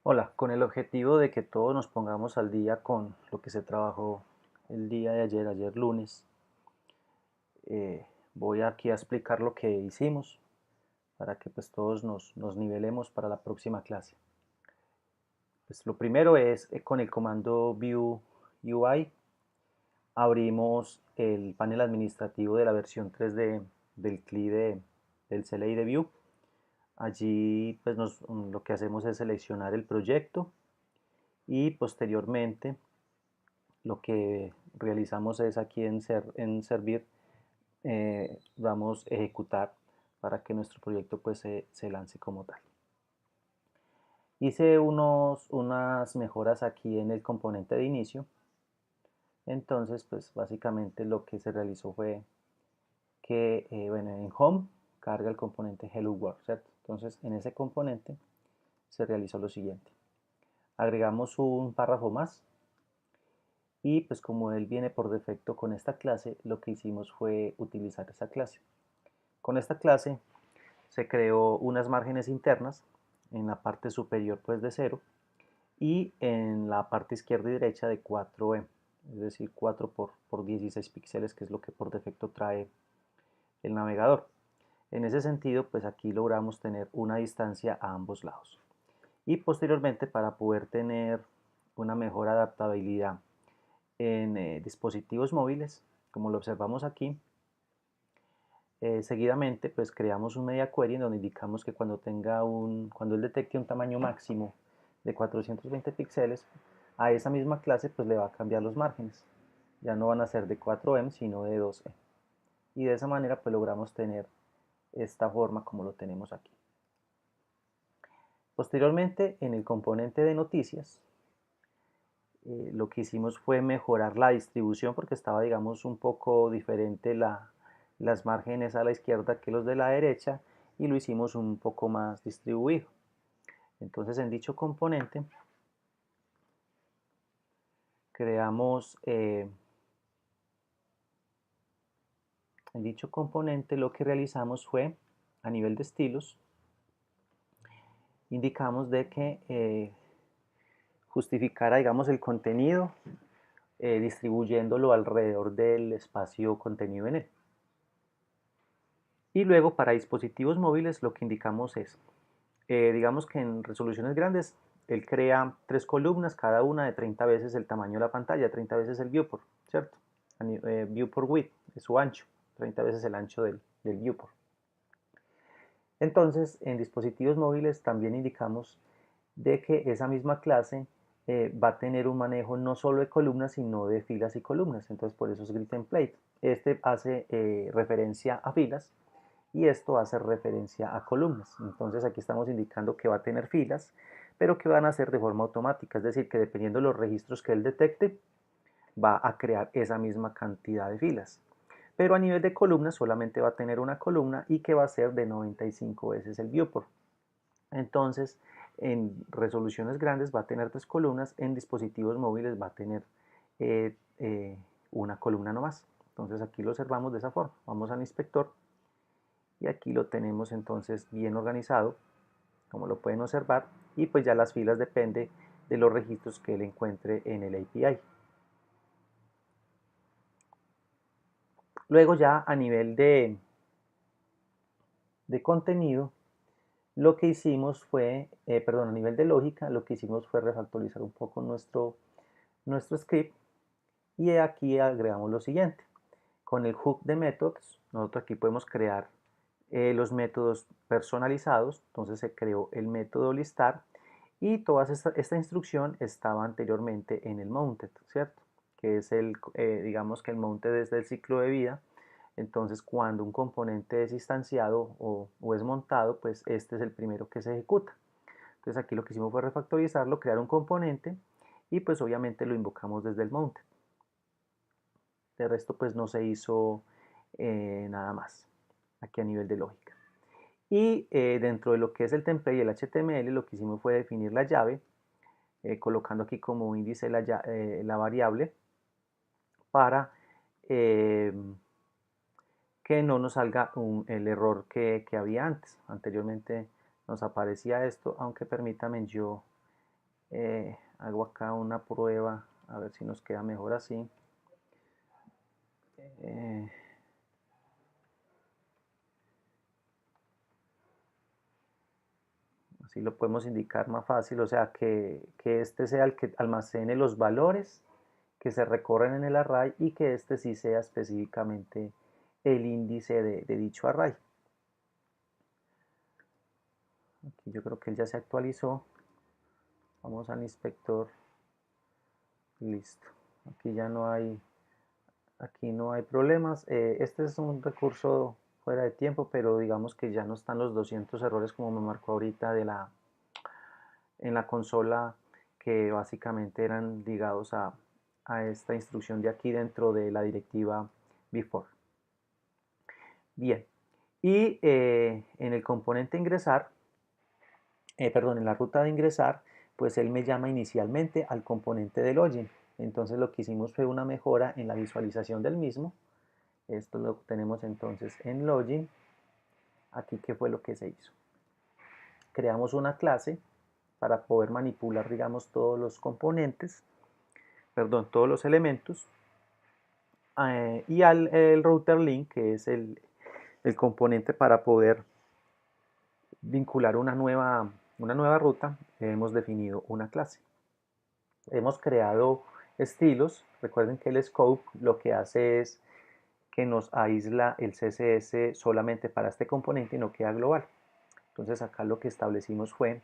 Hola, con el objetivo de que todos nos pongamos al día con lo que se trabajó el día de ayer lunes, voy aquí a explicar lo que hicimos para que pues todos nos nivelemos para la próxima clase. Pues lo primero es con el comando View UI abrimos el panel administrativo de la versión 3D del CLI del CLI de View. Allí pues lo que hacemos es seleccionar el proyecto y posteriormente lo que realizamos es aquí en servir, vamos a ejecutar para que nuestro proyecto pues se lance como tal. Hice unas mejoras aquí en el componente de inicio. Entonces pues básicamente lo que se realizó fue que bueno, en Home carga el componente Hello World, ¿cierto? Entonces en ese componente se realizó lo siguiente. Agregamos un párrafo más y pues como él viene por defecto con esta clase, lo que hicimos fue utilizar esa clase. Con esta clase se creó unas márgenes internas en la parte superior pues de 0 y en la parte izquierda y derecha de 4M, es decir 4 por 16 píxeles, que es lo que por defecto trae el navegador. En ese sentido pues aquí logramos tener una distancia a ambos lados. Y posteriormente, para poder tener una mejor adaptabilidad en dispositivos móviles, como lo observamos aquí, seguidamente pues creamos un media query en donde indicamos que cuando él detecte un tamaño máximo de 420 píxeles, a esa misma clase pues le va a cambiar los márgenes. Ya no van a ser de 4M sino de 2M. Y de esa manera pues logramos tener esta forma como lo tenemos aquí. Posteriormente, en el componente de noticias, lo que hicimos fue mejorar la distribución porque estaba, digamos, un poco diferente las márgenes a la izquierda que los de la derecha y lo hicimos un poco más distribuido. Entonces, creamos, en dicho componente lo que realizamos fue, a nivel de estilos, indicamos de que justificara, digamos, el contenido distribuyéndolo alrededor del espacio contenido en él. Y luego para dispositivos móviles lo que indicamos es, digamos que en resoluciones grandes, él crea 3 columnas, cada una de 30 veces el tamaño de la pantalla, 30 veces el viewport, ¿cierto? Viewport width, es su ancho, 30 veces el ancho del viewport. Entonces, en dispositivos móviles también indicamos de que esa misma clase va a tener un manejo no solo de columnas, sino de filas y columnas. Entonces, por eso es grid template. Este hace referencia a filas y esto hace referencia a columnas. Entonces, aquí estamos indicando que va a tener filas, pero que van a ser de forma automática. Es decir, que dependiendo de los registros que él detecte, va a crear esa misma cantidad de filas. Pero a nivel de columnas solamente va a tener una columna y que va a ser de 95 veces el viewport. Entonces, en resoluciones grandes va a tener 3 columnas, en dispositivos móviles va a tener eh, eh, una columna nomás. Entonces aquí lo observamos de esa forma. Vamos al inspector y aquí lo tenemos entonces bien organizado, como lo pueden observar, y pues ya las filas depende de los registros que él encuentre en el API. Luego ya a nivel de contenido, lo que hicimos fue, perdón, a nivel de lógica, lo que hicimos fue refactorizar un poco nuestro script y aquí agregamos lo siguiente. Con el hook de methods, nosotros aquí podemos crear los métodos personalizados, entonces se creó el método listar y toda esta instrucción estaba anteriormente en el mounted, ¿cierto? Que es digamos que el mounted es del ciclo de vida. Entonces, cuando un componente es instanciado o es montado, pues este es el primero que se ejecuta. Entonces aquí lo que hicimos fue refactorizarlo, crear un componente y pues obviamente lo invocamos desde el mounted. De resto pues no se hizo nada más aquí a nivel de lógica. Y dentro de lo que es el template y el HTML lo que hicimos fue definir la llave, colocando aquí como índice la variable para eh, que no nos salga el error que había antes. Anteriormente nos aparecía esto, aunque permítame yo Hago acá una prueba a ver si nos queda mejor así. Así lo podemos indicar más fácil, o sea que este sea el que almacene los valores que se recorren en el array y que este sí sea específicamente el índice de dicho array. Aquí yo creo que él ya se actualizó. Vamos al inspector. Listo. Aquí no hay problemas. Este es un recurso fuera de tiempo, pero digamos que ya no están los 200 errores como me marcó ahorita en la consola, que básicamente eran ligados a esta instrucción de aquí dentro de la directiva before. Bien, y en el componente ingresar, en la ruta de ingresar, pues él me llama inicialmente al componente de login. Entonces lo que hicimos fue una mejora en la visualización del mismo. Esto lo tenemos entonces en login. Aquí, ¿qué fue lo que se hizo? Creamos una clase para poder manipular, digamos, todos los componentes, todos los elementos, y el router link, que es el componente para poder vincular una nueva ruta, hemos definido una clase. Hemos creado estilos. Recuerden que el scope lo que hace es que nos aísla el CSS solamente para este componente y no queda global. Entonces acá lo que establecimos fue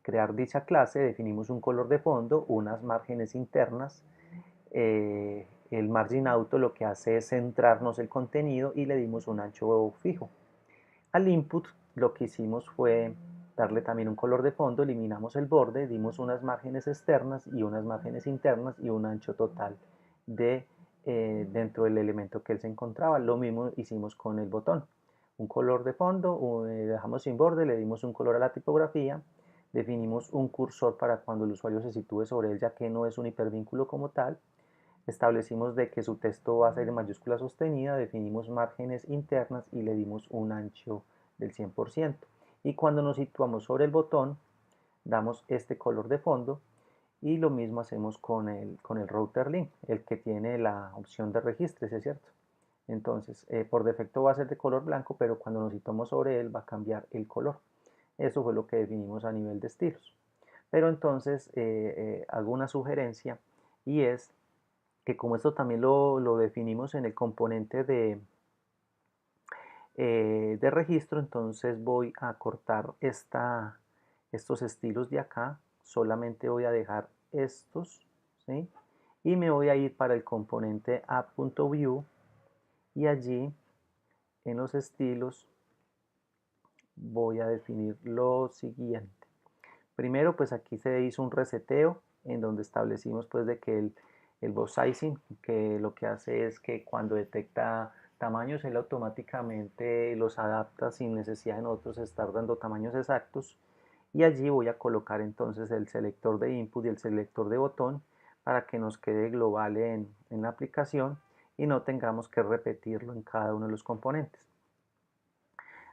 crear dicha clase, definimos un color de fondo, unas márgenes internas, el margin auto lo que hace es centrarnos el contenido y le dimos un ancho fijo. Al input lo que hicimos fue darle también un color de fondo, eliminamos el borde, dimos unas márgenes externas y unas márgenes internas y un ancho total dentro del elemento que él se encontraba. Lo mismo hicimos con el botón. Un color de fondo, dejamos sin borde, le dimos un color a la tipografía, definimos un cursor para cuando el usuario se sitúe sobre él, ya que no es un hipervínculo como tal. Establecimos de que su texto va a ser en mayúscula sostenida, definimos márgenes internas y le dimos un ancho del 100%. Y cuando nos situamos sobre el botón, damos este color de fondo y lo mismo hacemos con el router link, el que tiene la opción de registres, ¿es cierto? Entonces, por defecto va a ser de color blanco, pero cuando nos situamos sobre él va a cambiar el color. Eso fue lo que definimos a nivel de estilos. Pero entonces hago una sugerencia y es que como esto también lo definimos en el componente de registro, entonces voy a cortar estos estilos de acá, solamente voy a dejar estos, ¿sí? Y me voy a ir para el componente app.view y allí en los estilos voy a definir lo siguiente. Primero, pues aquí se hizo un reseteo en donde establecimos pues de que el box sizing, que lo que hace es que cuando detecta tamaños, él automáticamente los adapta sin necesidad de nosotros estar dando tamaños exactos. Y allí voy a colocar entonces el selector de input y el selector de botón para que nos quede global en la aplicación y no tengamos que repetirlo en cada uno de los componentes.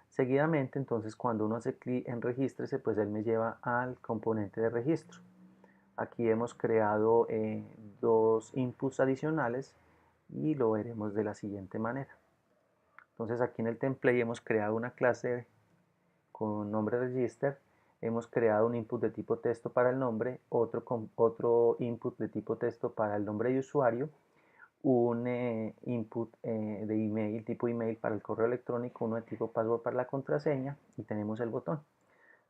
Seguidamente, entonces, cuando uno hace clic en regístrese, pues él me lleva al componente de registro. Aquí hemos creado dos inputs adicionales y lo veremos de la siguiente manera. Entonces aquí en el template hemos creado una clase con nombre register, hemos creado un input de tipo texto para el nombre, otro input de tipo texto para el nombre de usuario, un input de email, tipo email para el correo electrónico, uno de tipo password para la contraseña y tenemos el botón.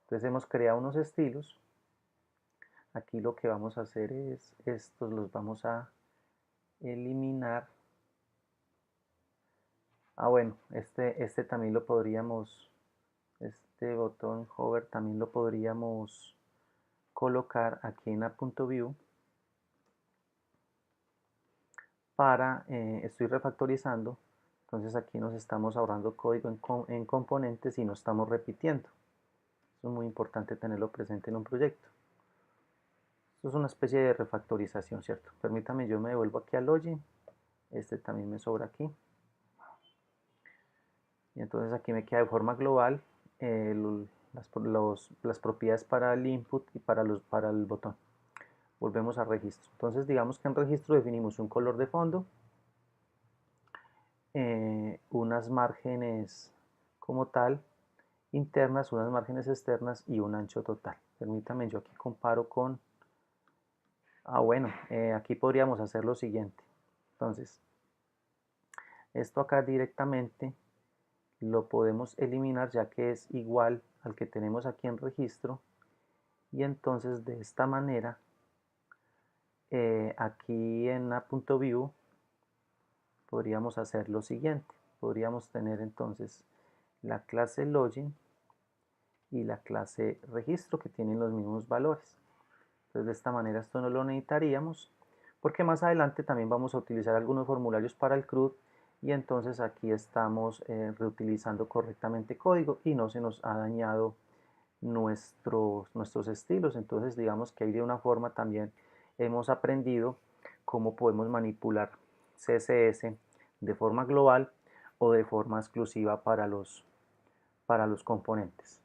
Entonces hemos creado unos estilos. Aquí lo que vamos a hacer es estos los vamos a eliminar. Bueno, este también lo podríamos, este botón hover también lo podríamos colocar aquí en app.view para, estoy refactorizando, entonces aquí nos estamos ahorrando código en componentes y no estamos repitiendo. Eso es muy importante tenerlo presente en un proyecto. Esto es una especie de refactorización, ¿cierto? Permítame, yo me devuelvo aquí al login. Este también me sobra aquí. Y entonces aquí me queda de forma global las propiedades para el input y para el botón. Volvemos a registro. Entonces digamos que en registro definimos un color de fondo, unas márgenes como tal internas, unas márgenes externas y un ancho total. Permítame, yo aquí comparo con... bueno, aquí podríamos hacer lo siguiente. Entonces, esto acá directamente lo podemos eliminar ya que es igual al que tenemos aquí en registro, y entonces de esta manera aquí en .view podríamos hacer lo siguiente. Podríamos tener entonces la clase login y la clase registro, que tienen los mismos valores. Entonces de esta manera esto no lo necesitaríamos, porque más adelante también vamos a utilizar algunos formularios para el CRUD, y entonces aquí estamos reutilizando correctamente código y no se nos ha dañado nuestros estilos. Entonces digamos que ahí de una forma también hemos aprendido cómo podemos manipular CSS de forma global o de forma exclusiva para los componentes.